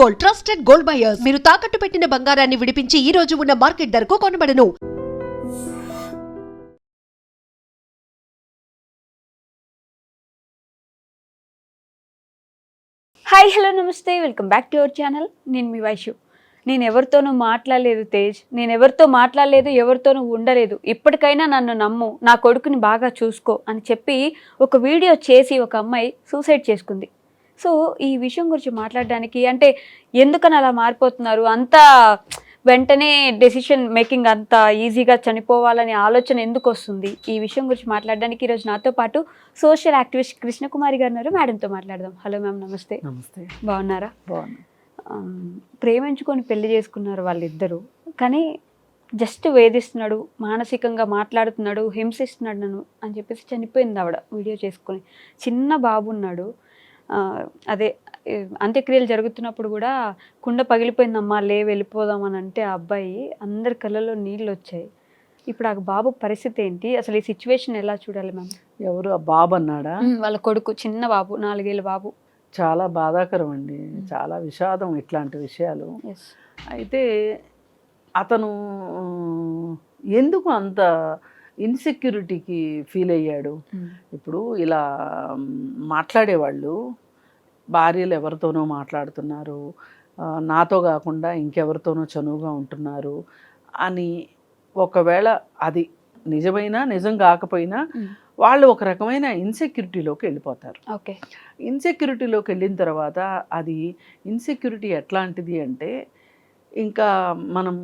Gold, trusted gold buyers. మీరు తాకట్టు పెట్టిన బంగారాన్ని విడిపించి ఈ రోజు ఉన్న మార్కెట్ ధరకు కొనబడను. హాయ్ హలో నమస్తే, welcome back to our channel. నేను మీ వైషు. నేను ఎవరితోనూ మాట్లాడలేదు తేజ్, నేను ఎవరితో మాట్లాడలేదు, ఎవరితోనూ ఉండలేదు. ఇప్పటికైనా నన్ను నమ్ము, నా కొడుకుని బాగా చూసుకో అని చెప్పి ఒక వీడియో చేసి ఒక అమ్మాయి సూసైడ్ చేసుకుంది. సో ఈ విషయం గురించి మాట్లాడడానికి, అంటే ఎందుకని అలా మారిపోతున్నారు, అంత వెంటనే డెసిషన్ మేకింగ్ అంత ఈజీగా చనిపోవాలనే ఆలోచన ఎందుకు వస్తుంది, ఈ విషయం గురించి మాట్లాడడానికి ఈరోజు నాతో పాటు సోషల్ యాక్టివిస్ట్ కృష్ణకుమారి గారు ఉన్నారు. మేడంతో మాట్లాడదాం. హలో మ్యామ్, నమస్తే. నమస్తే. బాగున్నారా? బాగున్నా. ప్రేమించుకొని పెళ్లి చేసుకున్నారు వాళ్ళిద్దరూ, కానీ జస్ట్ వేధిస్తున్నాడు, మానసికంగా మాట్లాడుతున్నాడు, హింసిస్తున్నాడు నన్ను అని చెప్పేసి చనిపోయింది ఆవిడ వీడియో చేసుకొని. చిన్న బాబు ఉన్నాడు. అదే అంత్యక్రియలు జరుగుతున్నప్పుడు కూడా కుండ పగిలిపోయిందమ్మా, వెళ్ళిపోదాం అని అంటే ఆ అబ్బాయి అందరి కళ్ళలో నీళ్ళు వచ్చాయి. ఇప్పుడు ఆ బాబు పరిస్థితి ఏంటి, అసలు ఈ సిచ్యువేషన్ ఎలా చూడాలి మ్యామ్? ఎవరు ఆ బాబు అన్నాడా? వాళ్ళ కొడుకు, చిన్న బాబు, 4 ఏళ్ళ బాబు. చాలా బాధాకరం అండి, చాలా విషాదం ఇట్లాంటి విషయాలు. అయితే అతను ఎందుకు అంత ఇన్సెక్యూరిటీకి ఫీల్ అయ్యాడు? ఇప్పుడు ఇలా మాట్లాడేవాళ్ళు భార్యలు ఎవరితోనో మాట్లాడుతున్నారు, నాతో కాకుండా ఇంకెవరితోనో చనువుగా ఉంటున్నారు అని, ఒకవేళ అది నిజమైనా నిజం కాకపోయినా వాళ్ళు ఒక రకమైన ఇన్సెక్యూరిటీలోకి వెళ్ళిపోతారు. ఓకే. ఇన్సెక్యూరిటీలోకి వెళ్ళిన తర్వాత అది ఇన్సెక్యూరిటీ ఎట్లాంటిది అంటే, ఇంకా మనం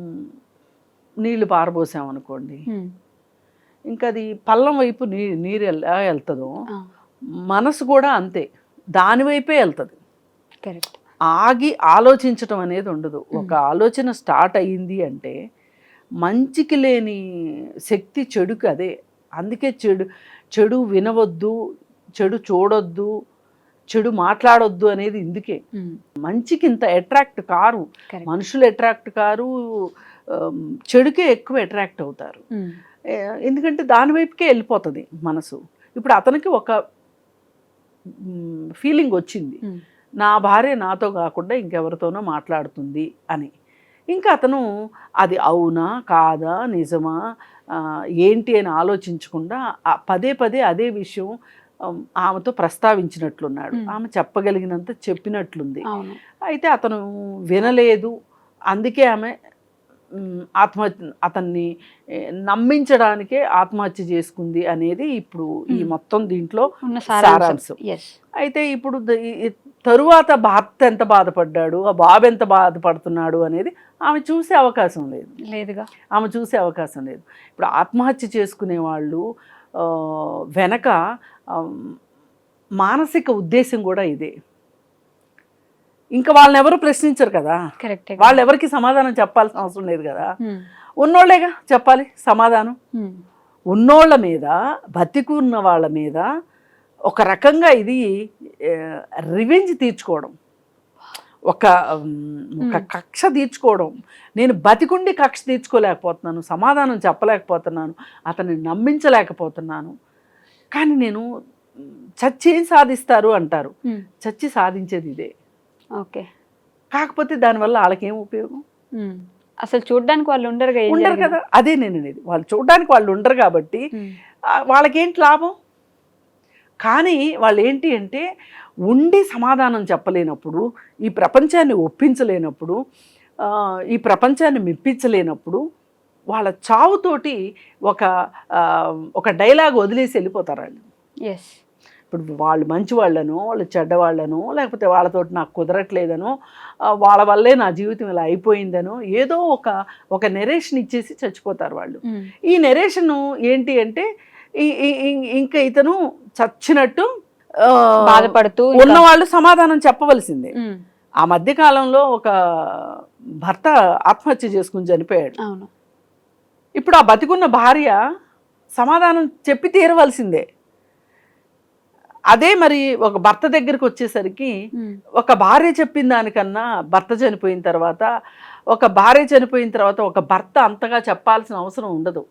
నీళ్లు పారబోసామనుకోండి, ఇంకా అది పల్లం వైపు నీరు ఎలా వెళ్తుందో మనసు కూడా అంతే, దానివైపే వెళ్తుంది. కరెక్ట్. ఆగి ఆలోచించటం అనేది ఉండదు. ఒక ఆలోచన స్టార్ట్ అయ్యింది అంటే మంచికి లేని శక్తి చెడుకి అదే. అందుకే చెడు వినవద్దు, చెడు చూడొద్దు, చెడు మాట్లాడొద్దు అనేది ఇందుకే. మంచికి ఇంత అట్రాక్ట్ కారు మనుషులు, అట్రాక్ట్ కారు, చెడుకే ఎక్కువ అట్రాక్ట్ అవుతారు. ఎందుకంటే దాని వైపుకే వెళ్ళిపోతుంది మనసు. ఇప్పుడు అతనికి ఒక ఫీలింగ్ వచ్చింది, నా భార్య నాతో కాకుండా ఇంకెవరితోనో మాట్లాడుతుంది అని. ఇంకా అతను అది అవునా కాదా, నిజమా ఏంటి అని ఆలోచించకుండా పదే పదే అదే విషయం ఆమెతో ప్రస్తావించినట్లున్నాడు. ఆమె చెప్పగలిగినంత చెప్పినట్లుంది. అయితే అతను వినలేదు, అందుకే ఆమె అతన్ని నమ్మించడానికే ఆత్మహత్య చేసుకుంది అనేది ఇప్పుడు ఈ మొత్తం దీంట్లో సారాంశం. అయితే ఇప్పుడు తరువాత భర్త ఎంత బాధపడ్డాడు, ఆ బాబు ఎంత బాధపడుతున్నాడు అనేది ఆమె చూసే అవకాశం లేదుగా. ఆమె చూసే అవకాశం లేదు. ఇప్పుడు ఆత్మహత్య చేసుకునే వాళ్ళు వెనక మానసిక ఉద్దేశం కూడా ఇదే. ఇంకా వాళ్ళని ఎవరు ప్రశ్నించరు కదా, వాళ్ళు ఎవరికి సమాధానం చెప్పాల్సిన అవసరం లేదు కదా, ఉన్నోళ్ళేగా చెప్పాలి సమాధానం. ఉన్నోళ్ళ మీద, బతికున్న వాళ్ళ మీద ఒక రకంగా ఇది రివెంజ్ తీర్చుకోవడం, ఒక కక్ష తీర్చుకోవడం. నేను బతికుండి కక్ష తీర్చుకోలేకపోతున్నాను, సమాధానం చెప్పలేకపోతున్నాను, అతన్ని నమ్మించలేకపోతున్నాను, కానీ నేను చచ్చి ఏం సాధిస్తారు అంటారు, చచ్చి సాధించేది ఇదే. ఓకే. కాకపోతే దానివల్ల వాళ్ళకేం ఉపయోగం? అసలు చూడడానికి వాళ్ళు ఉండరు కదా. అదే నేను అనేది, వాళ్ళు చూడడానికి వాళ్ళు ఉండరు కాబట్టి వాళ్ళకేంటి లాభం? కానీ వాళ్ళు ఏంటి అంటే, ఉండి సమాధానం చెప్పలేనప్పుడు, ఈ ప్రపంచాన్ని ఒప్పించలేనప్పుడు, ఈ ప్రపంచాన్ని మెప్పించలేనప్పుడు వాళ్ళ చావుతోటి ఒక డైలాగ్ వదిలేసి వెళ్ళిపోతారు వాళ్ళు. ఇప్పుడు వాళ్ళు మంచి వాళ్ళను, వాళ్ళు చెడ్డవాళ్ళను, లేకపోతే వాళ్ళతోటి నాకు కుదరట్లేదనో, వాళ్ళ వల్లే నా జీవితం ఇలా అయిపోయిందనో ఏదో ఒక నెరేషన్ ఇచ్చేసి చచ్చిపోతారు వాళ్ళు. ఈ నెరేషన్ ఏంటి అంటే, ఇంకా ఇతను చచ్చినట్టు బాధపడుతూ ఉన్నవాళ్ళు సమాధానం చెప్పవలసిందే. ఆ మధ్యకాలంలో ఒక భర్త ఆత్మహత్య చేసుకుని చనిపోయాడు. ఇప్పుడు ఆ బతికున్న భార్య సమాధానం చెప్పి తీరవలసిందే. అదే మరి ఒక భర్త దగ్గరికి వచ్చేసరికి ఒక భార్య చెప్పిన దానికన్నా భర్త చనిపోయిన తర్వాత ఒక భర్త అంతగా చెప్పాల్సిన అవసరం ఉండదు.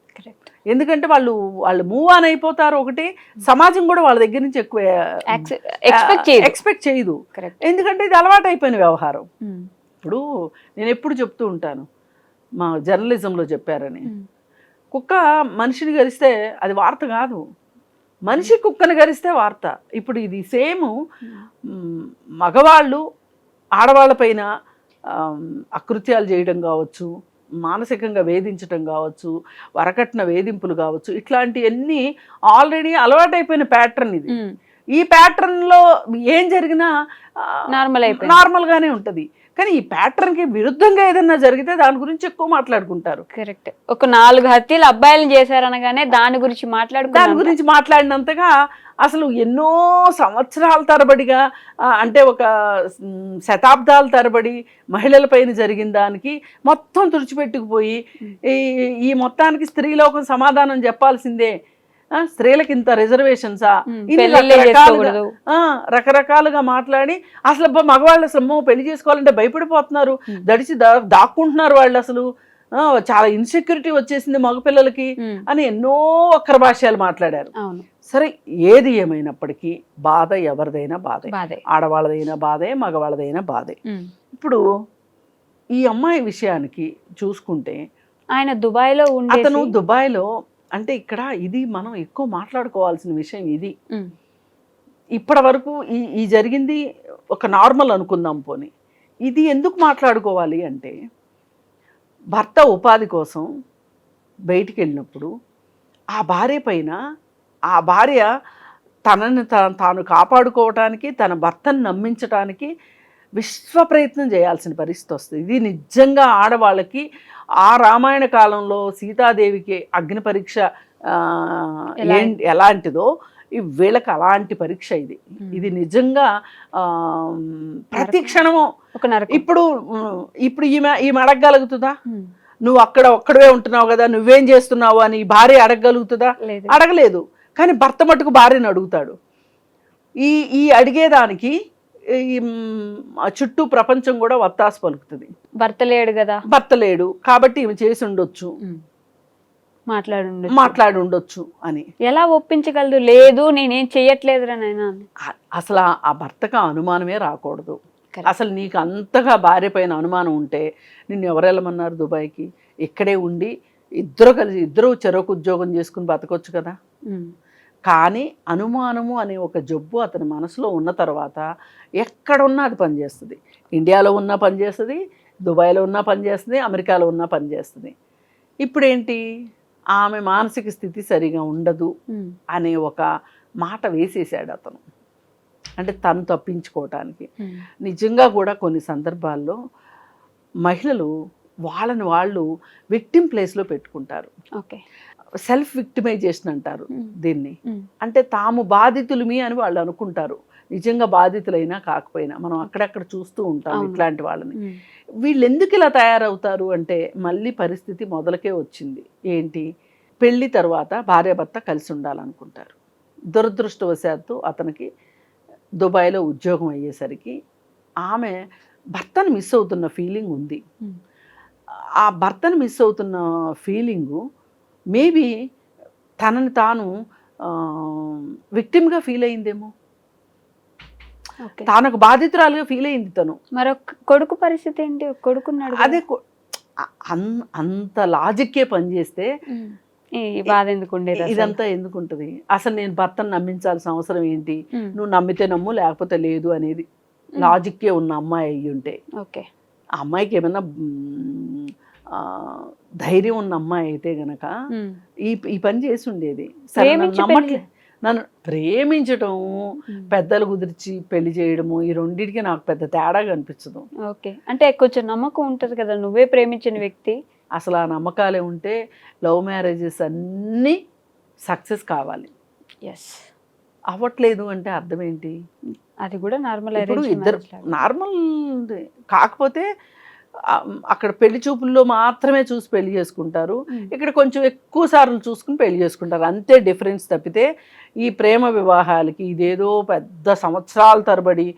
ఎందుకంటే వాళ్ళు మూవ్ ఆన్ అయిపోతారు. ఒకటి, సమాజం కూడా వాళ్ళ దగ్గర నుంచి ఎక్కువ ఎక్స్పెక్ట్ చేయదు. ఎందుకంటే ఇది అలవాటు అయిపోయిన వ్యవహారం. ఇప్పుడు నేను ఎప్పుడు చెప్తూ ఉంటాను, మా జర్నలిజంలో చెప్పారని, కుక్క మనిషిని గరిస్తే అది వార్త కాదు, మనిషి కుక్కను గరిస్తే వార్త. ఇప్పుడు ఇది సేమ్ మగవాళ్ళు ఆడవాళ్ళపైన అకృత్యాలు చేయడం కావచ్చు, మానసికంగా వేధించడం కావచ్చు, వరకట్న వేధింపులు కావచ్చు, ఇట్లాంటివన్నీ ఆల్రెడీ అలవాటైపోయిన ప్యాటర్న్ ఇది. ఈ ప్యాటర్న్లో ఏం జరిగినా నార్మల్గానే ఉంటుంది. కానీ ఈ ప్యాటర్న్కి విరుద్ధంగా ఏదన్నా జరిగితే దాని గురించి ఎక్కువ మాట్లాడుకుంటారు. కరెక్ట్. ఒక 4 హత్యలు అబ్బాయిలు చేశారనగానే దాని గురించి మాట్లాడినంతగా అసలు ఎన్నో సంవత్సరాల తరబడిగా అంటే ఒక శతాబ్దాల తరబడి మహిళలపైన జరిగిన దానికి మొత్తం తుడిచిపెట్టుకుపోయి ఈ మొత్తానికి స్త్రీలోకం సమాధానం చెప్పాల్సిందే, స్త్రీలకి ఇంత రిజర్వేషన్సా, రకరకాలుగా మాట్లాడి అసలు మగవాళ్ళు అసలు పెళ్లి చేసుకోవాలంటే భయపడిపోతున్నారు, దాక్కుంటున్నారు వాళ్ళు, అసలు చాలా ఇన్సెక్యూరిటీ వచ్చేసింది మగపిల్లలకి అని ఎన్నో వక్ర భాష్యాలు మాట్లాడారు. సరే, ఏది ఏమైనప్పటికీ బాధ ఎవరిదైనా బాధే, ఆడవాళ్ళదైనా బాధే, మగవాళ్ళదైనా బాధే. ఇప్పుడు ఈ అమ్మాయి విషయానికి చూసుకుంటే ఆయన అతను దుబాయ్లో అంటే ఇక్కడ ఇది మనం ఎక్కువ మాట్లాడుకోవాల్సిన విషయం ఇది. ఇప్పటి వరకు ఈ జరిగింది ఒక నార్మల్ అనుకుందాం పోనీ, ఇది ఎందుకు మాట్లాడుకోవాలి అంటే భర్త ఉపాధి కోసం బయటికి వెళ్ళినప్పుడు ఆ భార్య పైన ఆ భార్య తనని తాను కాపాడుకోవటానికి, తన భర్తను నమ్మించటానికి విశ్వ ప్రయత్నం చేయాల్సిన పరిస్థితి వస్తుంది. ఇది నిజంగా ఆడవాళ్ళకి ఆ రామాయణ కాలంలో సీతాదేవికి అగ్ని పరీక్ష ఎలాంటిదో వీళ్ళకి అలాంటి పరీక్ష ఇది. ఇది నిజంగా ప్రతి క్షణము ఇప్పుడు ఈమె అడగగలుగుతుందా, నువ్వు ఒక్కడవే ఉంటున్నావు కదా, నువ్వేం చేస్తున్నావు అని భార్య అడగగలుగుతుందా? అడగలేదు. కానీ భర్త మటుకు భార్యను అడుగుతాడు. ఈ అడిగేదానికి ఈ చుట్టూ ప్రపంచం కూడా వత్తాసు పలుకుతుంది. భర్త లేడు కాబట్టి ఈమె చేసి ఉండొచ్చు, మాట్లాడి ఉండొచ్చు అని ఎలా ఒప్పించగలదు? లేదు, నేనేం చెయ్యట్లేదు. అసలు ఆ భర్తకు అనుమానమే రాకూడదు. అసలు నీకు అంతగా భార్య పైన అనుమానం ఉంటే నిన్ను ఎవరు వెళ్ళమన్నారు దుబాయ్కి? ఇక్కడే ఉండి ఇద్దరు చెరకు ఉద్యోగం చేసుకుని బతకొచ్చు కదా. కానీ అనుమానము అనే ఒక జబ్బు అతని మనసులో ఉన్న తర్వాత ఎక్కడున్నా అది పనిచేస్తుంది. ఇండియాలో ఉన్నా పనిచేస్తుంది, దుబాయ్లో ఉన్నా పనిచేస్తుంది, అమెరికాలో ఉన్నా పనిచేస్తుంది. ఇప్పుడేంటి, ఆమె మానసిక స్థితి సరిగా ఉండదు అనే ఒక మాట వేసేసాడు అతను, అంటే తను తప్పించుకోవటానికి. నిజంగా కూడా కొన్ని సందర్భాల్లో మహిళలు వాళ్ళని వాళ్ళు విక్టిమ్ ప్లేస్లో పెట్టుకుంటారు. సెల్ఫ్ విక్టిమైజేషన్ అంటారు దీన్ని. అంటే తాము బాధితులమి అని వాళ్ళు అనుకుంటారు. నిజంగా బాధితులైనా కాకపోయినా మనం అక్కడక్కడ చూస్తూ ఉంటాం ఇట్లాంటి వాళ్ళని. వీళ్ళు ఎందుకు ఇలా తయారవుతారు అంటే మళ్ళీ పరిస్థితి మొదలకే వచ్చింది. ఏంటి, పెళ్లి తర్వాత భార్యాభర్త కలిసి ఉండాలనుకుంటారు. దురదృష్టవశాత్తు అతనికి దుబాయ్లో ఉద్యోగం అయ్యేసరికి ఆమె భర్తను మిస్ అవుతున్న ఫీలింగ్ ఉంది. ఆ భర్తను మిస్ అవుతున్న ఫీలింగు మేబీ తనని తాను విక్టిమ్గా ఫీల్ అయిందేమో, తాను ఒక బాధితురాలుగా ఫీల్ అయింది తను. మరొక కొడుకు పరిస్థితి ఏంటి? కొడుకున్నాడు. అదే అంత లాజిక్కే పనిచేస్తే ఇదంతా ఎందుకు ఉంటుంది? అసలు నేను భర్తను నమ్మించాల్సిన అవసరం ఏంటి? నువ్వు నమ్మితే నమ్ము, లేకపోతే లేదు అనేది లాజిక్కే ఉన్న అమ్మాయి అయ్యి ఉంటే, ఆ అమ్మాయికి ఏమన్నా ధైర్యం ఉన్న అమ్మాయి అయితే గనక ఈ పని చేసి ఉండేది. నన్ను ప్రేమించటం, పెద్దలు కుదిర్చి పెళ్లి చేయడము, ఈ రెండింటికి నాకు పెద్ద తేడా కనిపించదు. అంటే కొంచెం నమ్మకం ఉంటుంది కదా, నువ్వే ప్రేమించిన వ్యక్తి. అసలు ఆ నమ్మకాలే ఉంటే లవ్ మ్యారేజెస్ అన్నీ సక్సెస్ కావాలి. అవ్వట్లేదు అంటే అర్థం ఏంటి? అది కూడా నార్మల్. ఇప్పుడు ఇద్దరు నార్మల్, కాకపోతే అక్కడ పెళ్లి చూపుల్లో మాత్రమే చూసి పెళ్లి చేసుకుంటారు, ఇక్కడ కొంచెం ఎక్కువ సార్లు చూసుకుని పెళ్లి చేసుకుంటారు, అంతే డిఫరెన్స్ తప్పితే ఈ ప్రేమ వివాహాలకి ఇదేదో పెద్ద సంవత్సరాల తరబడి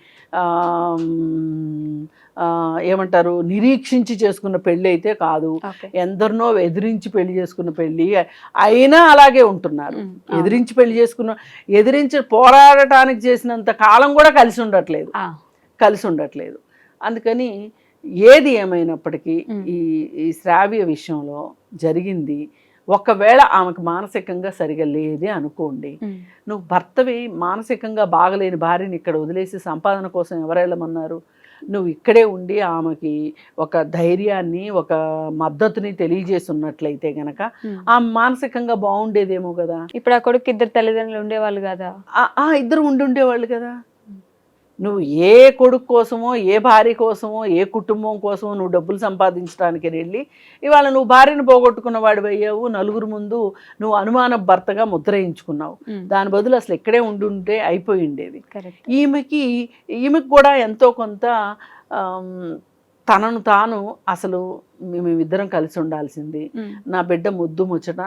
ఏమంటారు నిరీక్షించి చేసుకున్న పెళ్ళి అయితే కాదు. ఎందరినో ఎదిరించి పెళ్లి చేసుకున్న పెళ్ళి అయినా అలాగే ఉంటున్నారు. ఎదిరించి పోరాడటానికి చేసినంత కాలం కూడా కలిసి ఉండట్లేదు. అందుకని ఏది ఏమైనప్పటికీ ఈ ఈ శ్రావ్య విషయంలో జరిగింది. ఒకవేళ ఆమెకు మానసికంగా సరిగా లేదే అనుకోండి, నువ్వు భర్తవి మానసికంగా బాగలేని భార్యని ఇక్కడ వదిలేసి సంపాదన కోసం ఎవరు వెళ్ళమన్నారు? నువ్వు ఇక్కడే ఉండి ఆమెకి ఒక ధైర్యాన్ని, ఒక మద్దతుని తెలియజేసి ఉన్నట్లయితే గనక ఆమె మానసికంగా బాగుండేదేమో కదా. ఇప్పుడు ఆ కొడుకు ఇద్దరు తల్లిదండ్రులు ఉండేవాళ్ళు కదా. ఇద్దరు ఉండేవాళ్ళు కదా. నువ్వు ఏ కొడుకు కోసమో, ఏ భార్య కోసమో, ఏ కుటుంబం కోసమో నువ్వు డబ్బులు సంపాదించడానికి వెళ్ళి ఇవాళ నువ్వు భార్యను పోగొట్టుకున్న వాడు అయ్యావు, నలుగురు ముందు నువ్వు అనుమాన భర్తగా ముద్రయించుకున్నావు. దాని బదులు అసలు ఇక్కడే ఉండుంటే అయిపోయి ఉండేది. ఈమెకి కూడా ఎంతో కొంత తనను తాను అసలు మేమిద్దరం కలిసి ఉండాల్సింది, నా బిడ్డ ముద్దు ముచ్చట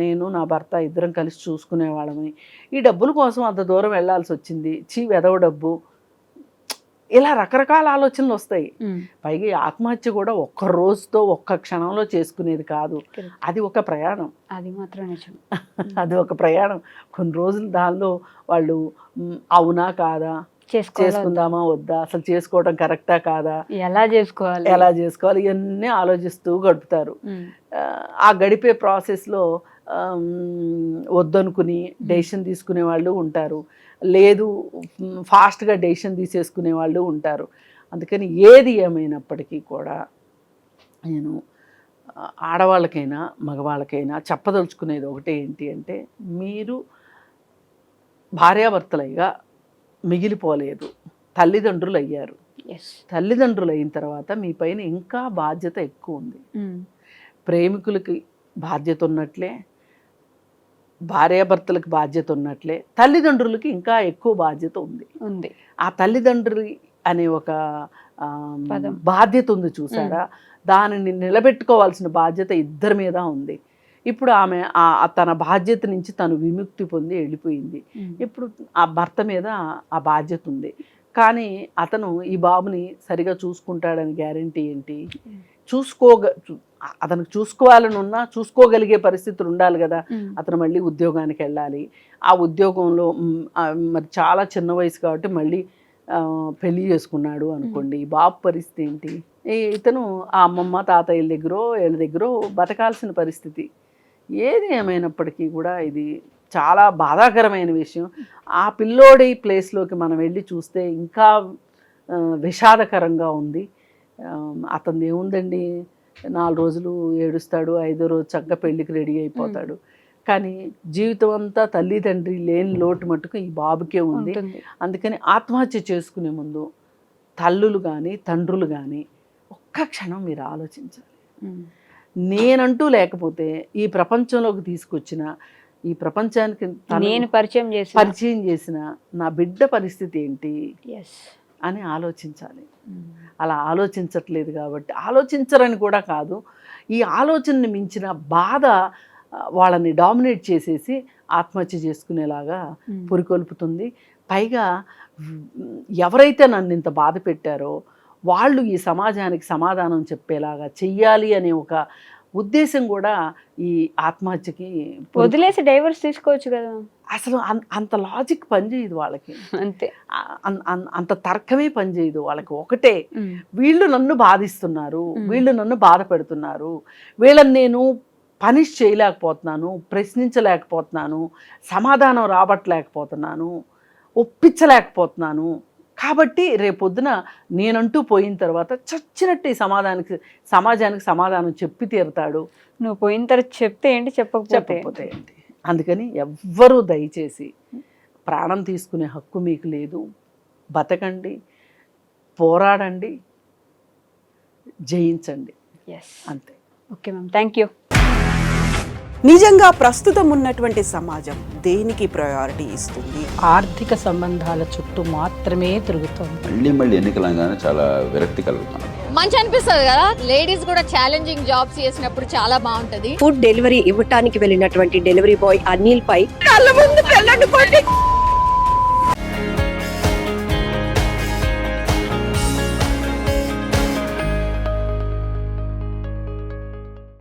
నేను నా భర్త ఇద్దరం కలిసి చూసుకునేవాళ్ళని, ఈ డబ్బుల కోసం అంత దూరం వెళ్ళాల్సి వచ్చింది, వెదవ డబ్బు, ఇలా రకరకాల ఆలోచనలు వస్తాయి. పైగా ఆత్మహత్య కూడా ఒక్క రోజుతో ఒక్క క్షణంలో చేసుకునేది కాదు, అది ఒక ప్రయాణం. అది మాత్రం నిజం. అది ఒక ప్రయాణం. కొన్ని రోజులు దానిలో వాళ్ళు అవునా కాదా, చేసుకుందామా వద్దా, అసలు చేసుకోవడం కరెక్టా కాదా, ఎలా చేసుకోవాలి ఇవన్నీ ఆలోచిస్తూ గడుపుతారు. ఆ గడిపే ప్రాసెస్లో వద్దనుకుని డెసిషన్ తీసుకునే వాళ్ళు ఉంటారు, లేదు ఫాస్ట్గా డెసిషన్ తీసేసుకునే వాళ్ళు ఉంటారు. అందుకని ఏది ఏమైనప్పటికీ కూడా నేను ఆడవాళ్ళకైనా మగవాళ్ళకైనా చెప్పదలుచుకునేది ఒకటే, ఏంటి అంటే మీరు భార్యాభర్తలుగా మిగిలిపోలేదు, తల్లిదండ్రులు అయ్యారు. తల్లిదండ్రులు అయిన తర్వాత మీ పైన ఇంకా బాధ్యత ఎక్కువ ఉంది. ప్రేమికులకి బాధ్యత ఉన్నట్లే, భార్యాభర్తలకు బాధ్యత ఉన్నట్లే తల్లిదండ్రులకి ఇంకా ఎక్కువ బాధ్యత ఉంది. ఆ తల్లిదండ్రులు అనే ఒక బాధ్యత ఉంది చూసారా, దానిని నిలబెట్టుకోవాల్సిన బాధ్యత ఇద్దరి మీద ఉంది. ఇప్పుడు ఆమె తన బాధ్యత నుంచి తను విముక్తి పొంది వెళ్ళిపోయింది. ఇప్పుడు ఆ భర్త మీద ఆ బాధ్యత ఉంది. కానీ అతను ఈ బాబుని సరిగా చూసుకుంటాడని గ్యారంటీ ఏంటి? అతనికి చూసుకోవాలని ఉన్నా చూసుకోగలిగే పరిస్థితులు ఉండాలి కదా. అతను మళ్ళీ ఉద్యోగానికి వెళ్ళాలి. ఆ ఉద్యోగంలో మరి చాలా చిన్న వయసు కాబట్టి మళ్ళీ పెళ్లి చేసుకున్నాడు అనుకోండి, బాబు పరిస్థితి ఏంటి? ఇతను ఆ అమ్మమ్మ తాతయ్యల వీళ్ళ దగ్గర బతకాల్సిన పరిస్థితి. ఏది ఏమైనప్పటికీ కూడా ఇది చాలా బాధాకరమైన విషయం. ఆ పిల్లోడి ప్లేస్లోకి మనం వెళ్ళి చూస్తే ఇంకా విషాదకరంగా ఉంది. అతను ఏముందండి, 4 రోజులు ఏడుస్తాడు, 5వ రోజు చక్కగా పెళ్ళికి రెడీ అయిపోతాడు. కానీ జీవితం అంతా తల్లిదండ్రి లేని లోటు మట్టుకు ఈ బాబుకే ఉంది. అందుకని ఆత్మహత్య చేసుకునే ముందు తల్లులు కానీ తండ్రులు కానీ ఒక్క క్షణం మీరు ఆలోచించాలి. నేనంటూ లేకపోతే ఈ ప్రపంచంలోకి తీసుకొచ్చిన, ఈ ప్రపంచానికి నేను పరిచయం చేసిన నా బిడ్డ పరిస్థితి ఏంటి అని ఆలోచించాలి. అలా ఆలోచించట్లేదు కాబట్టి, ఆలోచించరని కూడా కాదు, ఈ ఆలోచనని మించిన బాధ వాళ్ళని డామినేట్ చేసేసి ఆత్మహత్య చేసుకునేలాగా పురికొల్పుతుంది. పైగా ఎవరైతే నన్ను ఇంత బాధ పెట్టారో వాళ్ళు ఈ సమాజానికి సమాధానం చెప్పేలాగా చెయ్యాలి అనే ఒక ఉద్దేశం కూడా ఈ ఆత్మహత్యకి. వదిలేసి డైవర్స్ తీసుకోవచ్చు కదా. అసలు అంత లాజిక్ పనిచేయదు వాళ్ళకి, అంతే, అంత తర్కమే పనిచేయదు వాళ్ళకి. ఒకటే, వీళ్ళు నన్ను బాధిస్తున్నారు, వీళ్ళు నన్ను బాధ పెడుతున్నారు, వీళ్ళని నేను పనిష్ చేయలేకపోతున్నాను, ప్రశ్నించలేకపోతున్నాను, సమాధానం రాబట్టలేకపోతున్నాను, ఒప్పించలేకపోతున్నాను. కాబట్టి రేపొద్దున నేనంటూ పోయిన తర్వాత చచ్చినట్టు ఈ సమాజానికి సమాధానం చెప్పి తీరుతాడు. నువ్వు పోయిన తర్వాత చెప్తే ఏంటి, చెప్పకపోతే ఏంటి. అందుకని ఎవ్వరూ దయచేసి ప్రాణం తీసుకునే హక్కు మీకు లేదు. బతకండి, పోరాడండి, జయించండి, అంతే. Okay ma'am, thank you. నిజంగా ప్రస్తుతం ఉన్నటువంటి సమాజం దేనికి ప్రయారిటీ ఇస్తుంది? ఆర్థిక సంబంధాల చుట్టూ మాత్రమే తిరుగుతోంది. మళ్ళీ ఎన్నికలంగానే చాలా విరక్తి కలుగుతున్నాం. మంచి అనిపిస్తుంది కదా, లేడీస్ కూడా ఛాలెంజింగ్ జాబ్స్ చేసినప్పుడు చాలా బాగుంటది. ఫుడ్ డెలివరీ ఇవ్వటానికి వెళ్ళినటువంటి డెలివరీ బాయ్ అనిల్ పై కళ్ళ ముందు